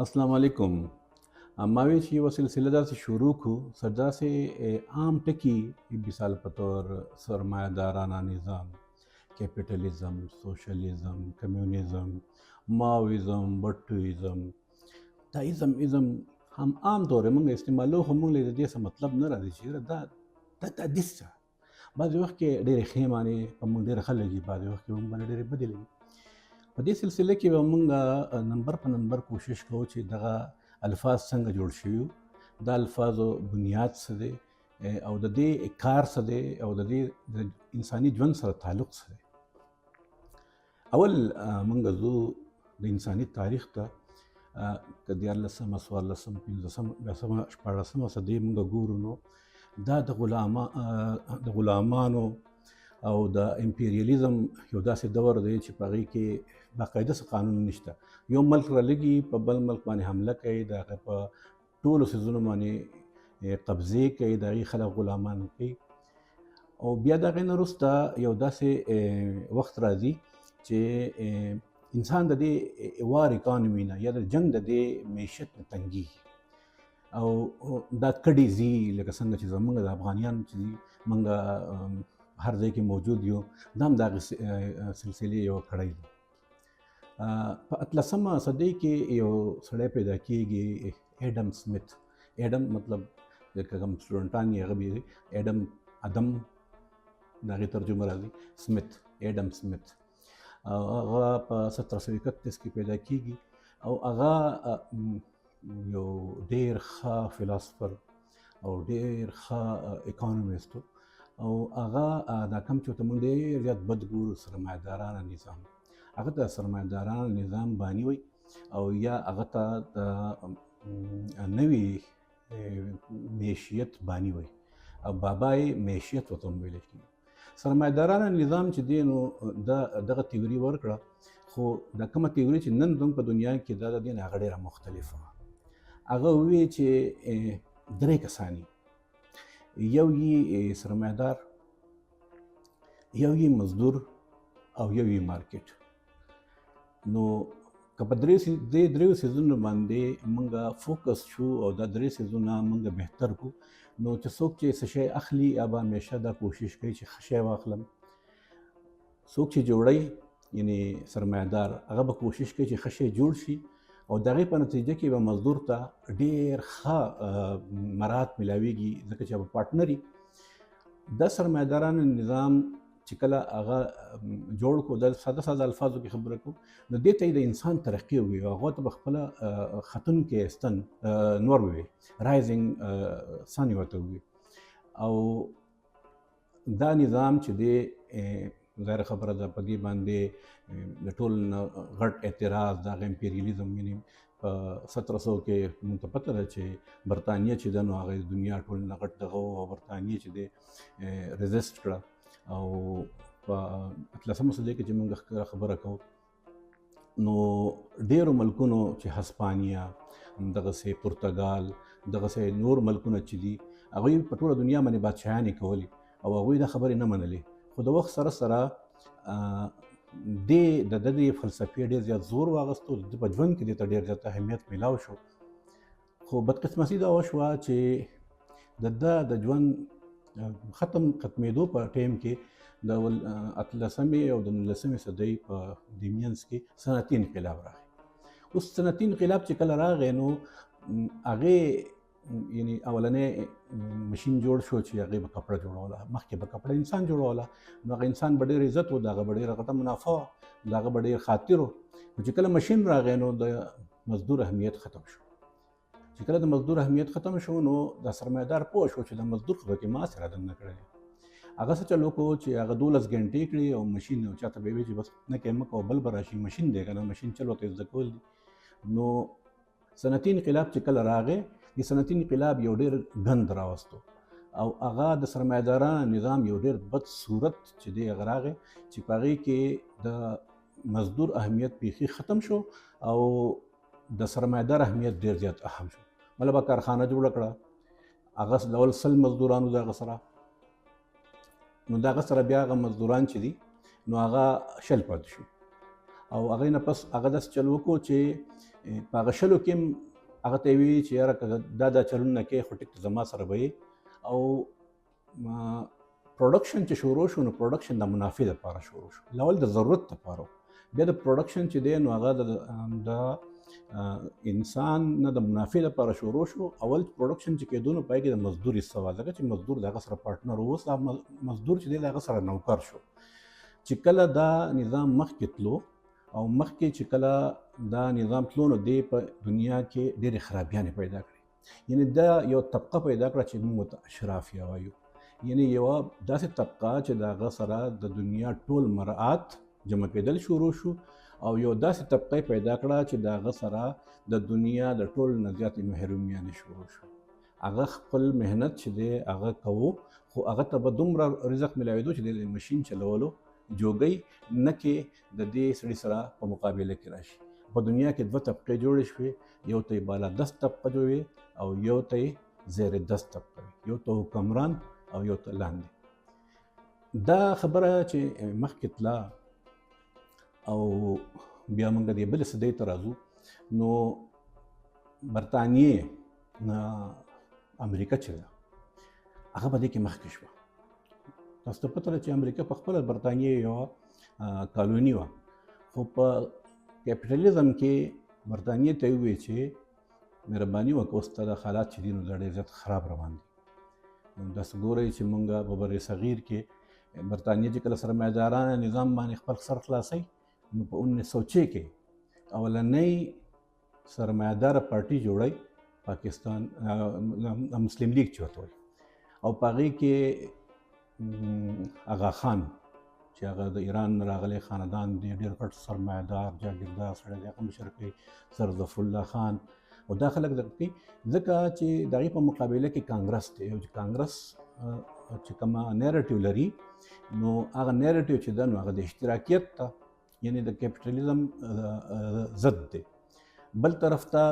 السلام علیکم. ما وی چې یوه سلسله داسې شروع کړو، سر داسې عام ټکي مثال په طور سرمایه دارانه نظام، کیپیټالیزم، سوشلیزم، کمیونیزم، ماویزم، بټویزم، دا ایزم هم عام طور موږ استعمالو، خو موږ له دې څه مطلب نه راځي چې دا دس څه. بعضې وخت کې ډېرې ښې معنې په موږ ډېره ښه لګي، بعضې وخت کې موږ باندې ډېرې بدې لګي. په دې سلسله کې به موږ نمبر په نمبر کوشش کوو چې دغه الفاظ څنګه جوړ شوي، دا الفاظو بنیاد څه دی او د دې کار څه دی او د دې د انساني ژوند سره تعلق څه دی. اول موږ ځو د انساني تاریخ ته، که 14مه، 14مه، 15مه، 15مه، 14مه صدۍ موږ ګورو نو دا د غلامانو او د امپیریالیزم یو داسې دور دی چې په هغې کې باقاعده څه قانون نشته. یو ملک رالګي په بل ملک باندې حمله کوي، د هغه په ټولو څیزونو باندې قبضې کوي، د هغې خلک غلامان کوي. او بیا د هغې نه وروسته یو داسې وخت راځي چې انسان د دې وار اکانومي نه یا د جنګ د دې معیشت نه تنګېږي او دا کډې ځي، لکه څنګه چې زموږ د افغانیانو چې دي، موږ هر ځای کې موجود یو، دا هم د هغې سلسلې یوه کړۍ ده. په 18مه صدۍ کې یو سړی پیدا کېږي، ایډم سمیت. ایډم مطلب که کوم سټوډنټان یې هغه به ایډم ادم د هغې ترجمه راځي، سمیت، ایډم سمیت. هغه په 1731 کې پیدا کېږي او هغه یو ډېر ښه فلاسفر او ډېر ښه اکانومیست و. او هغه دا کوم چې ورته موږ ډېر زیات بد ګورو، سرمایه دارانه نظام، هغه ته سرمایه دارانه نظام باني وایي او یا هغه ته د نوي معیشت باني وایي او بابای معیشت ورته هم ویلی کېږي. سرمایه دارانه نظام چې دی نو دغه تیوري ورکړه، خو دا کومه تیوري چې نن زموږ په دنیا کې دا د دې نه هغه ډېره مختلفه وه. هغه وویل چې 3 کسان، یو یې سرمایه‌دار، یو یې مزدور او یو یې مارکیټ. نو که په دې دریو څیزونو باندې موږ فوکس شو او دا 3 څیزونه موږ بهتر کړو، نو چې څوک چې څه شی اخلي هغه همیشه دا کوشش کوي چې ښه شی واخلم. څوک چې جوړوي یعنې سرمایه‌دار، هغه به کوشش کوي چې ښه شی جوړ شي او د هغې په نتیجه کې به مزدور ته ډېر ښه مراد میلاویږي، ځکه چې هغه پارټنر وي. دا سرمایه‌دارانو نظام چې کله هغه جوړ کړو، د ساده ساده الفاظو کې خبره کوو، نو دې ته یې د انسان ترقي ووایي او هغو ته به خپله ختونکی ستن نور ووایي، رایزنګ سن یې ورته ووایي. او دا نظام چې دی ظاهره خبره ده، په دې باندې د ټول نه غټ اعتراض د هغه امپیریالیزم، یعنې په 1700 کې موږ ته پته ده چې برطانیه چې ده نو هغه د دنیا ټول نه غټ دغه و او برطانیه چې دی ریزسټ کړه. او په 18مه صدۍ کې چې موږ خبره کوو نو ډېرو ملکونو چې هسپانیا، دغسې پرتګال، دغسې نور ملکونه چې دي، هغوی په ټوله دنیا باندې بادشاهانې کولې او هغوی دا خبرې نه منلې. خو د وخت سره سره د دې فلسفې ډېر زیات زور واغستو، د ده په ژوند کې دې ته ډېر زیات اهمیت میلاو شو. خو بدقسمتي دا وشوه چې د ده د ژوند ختمېدو په ټایم کې د 18مې او د 19مې صدۍ په دې منځ کې صنعتي انقلاب راغی. اوس صنعتي انقلاب چې کله راغی نو هغې یعنې اولنی مشین جوړ شو چې هغې به کپړه جوړوله. مخکې به کپړه انسان جوړوله، نو هغه انسان به ډېر عزت و، د هغه به ډېره غټه منافع وه، د هغه به ډېر خاطر و. نو چې کله مشین راغی نو د مزدور اهمیت ختم شو. چې کله د مزدور اهمیت ختم شو نو د سرمایه‌دار پوه شو چې د مزدور خو پکې ما سره دننه کړی. هغه څه چل وکړو چې هغه 12 غنټې کړي او مشین او چاته به یې ویل چې بس نه کوې مه کوه، بل به راشي، مشین دی که نه، مشین چل ورته زده کول دي. نو صنعتي انقلاب چې کله راغی، د صنعتي انقلاب یو ډېر ګند راوستو او هغه د سرمایه‌دارانه نظام یو ډېر بد صورت چې دی هغه راغی چې په هغې کې د مزدور اهمیت بیخي ختم شو او د سرمایه‌دار اهمیت ډېر زیات اهم شو. مطلب کارخانه جوړه کړه، هغه ډول 100 مزدورانو د هغه سره، نو د هغه سره بیا هغه مزدوران چې دي نو هغه شل پاتې شو او هغې نه پس هغه داسې چل وکړو چې په هغه شلو کې هم هغه ته یې ویلي چې یاره که دا چلونه کوې خو ټیک زما سره به یې او پروډکشن چې شروع شو نو پروډکشن د منافع دپاره شروع شو اول د ضرورت دپاره بیا د پروډکشن چې دی نو هغه د انسان نه د منافع لپاره شروع شو اول پروډکشن چې کېدو نو پای کې د مزدور حصه وه ځکه چې مزدور د هغه سره پارټنر اوس مزدور چې دی د هغه سره نوکر شو چې کله دا نظام مخکې تلو او مخکې چې کله دا نظام تلو نو دی په دنیا کې ډېرې خرابیانې پیدا کړې یعنی دا یو طبقه پیدا کړه چې موږ ورته اشرافیه وایو یعنی یوه داسې طبقه چې د هغه سره د دنیا ټول مراعات جمع کېدل شروع شو او یو داسې طبقه پیدا کړه چې د هغه سره د دنیا د ټول نه زیاتې محرومیانې شروع شو هغه خپل محنت چې دی هغه کوو خو هغه ته به دومره رزق میلاوېدو چې د مشین چلولو جوګۍ نه کې د دې سړي سره په مقابله کې راشي په دنیا کې دوه طبقې جوړې شوې یو ته یې بالا دست طبقه جوړې او یو ته یې زیر دست طبقه یو ته حکمران او یو ته لاندې دا خبره چې مخکې تله او بیا موږ دې بلې صدۍ ته راځو نو برطانیې امریکا چې ده هغه په دې کې مخکې شوه تاسو ته پته ده چې امریکا په خپله برطانیې یوه کالوني وه خو په کیپیټلیزم کې برطانیې ته یې وویل چې مهرباني وکړه اوس ته د حالات چې دي نو دا ډېر زیات خراب روان دي داسې ګورئ چې موږ په بر صغیر کې برطانیې چې کله سرمایه‌دارانه نظام باندې خپل سر خلاصوي نو په 1906 کې اولنۍ سرمایه‌داره پارټي جوړی پاکستان مسلم لیگ چې ورته وایي او په هغې کې اغا خان چې هغه د ایران نه راغلی خاندان دی ډېر غټ سرمایه‌دار جاګیردار سړی دی هغه مشر کوي سر ظفرالله خان او دا خلک دغه کوي ځکه چې د هغې په مقابله کې کانګرس دی او چې کانګرس چې کومه نیریټیو لري نو هغه نیریټیو چې ده نو هغه د اشتراکیت ته یعنی د کیپیټلیزم ضد دی بل طرف ته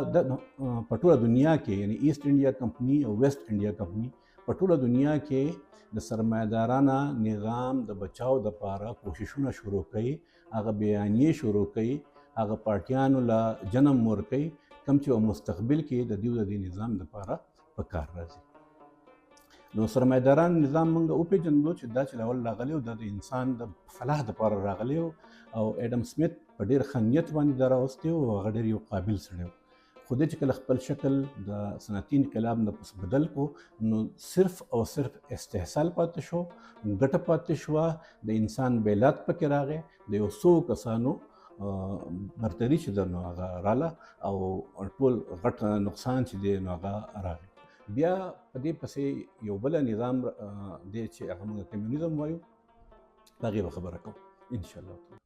په ټوله دنیا کې یعنی ایسٹ انډیا کمپنی او ویسٹ انډیا کمپنی په ټوله دنیا کې د سرمایه‌دارانه نظام د بچاو دپاره کوششونه شروع کوي هغه بیانیې شروع کوي هغه پارټیانو له جنم ورکوي کوم چې مستقبل کې د دوی د دې نظام دپاره په کار راځي نو سرمایه‌داران نظام موږ وپېژندلو چې دا چې اول راغلی و دا د انسان د فلاح دپاره راغلی و او ایډم سمیت په ډېر ښه نیت باندې دا راوستی و او هغه ډېر یو قابل سړی و خو دی چې کله خپل شکل د صنعتي انقلاب نه پس بدل کو نو صرف او صرف استحصال پاتې شو ګټه پاتې شوه د انسان بیلات پکې راغی د یو څو کسانو برتري چې ده نو هغه راله او ټول غټ نقصان چې دی نو هغه راغی بیا په دې پسې یو بله نظام دی چې هغه موږ کمیونیزم وایو په هغې به خبره کوو انشاءالله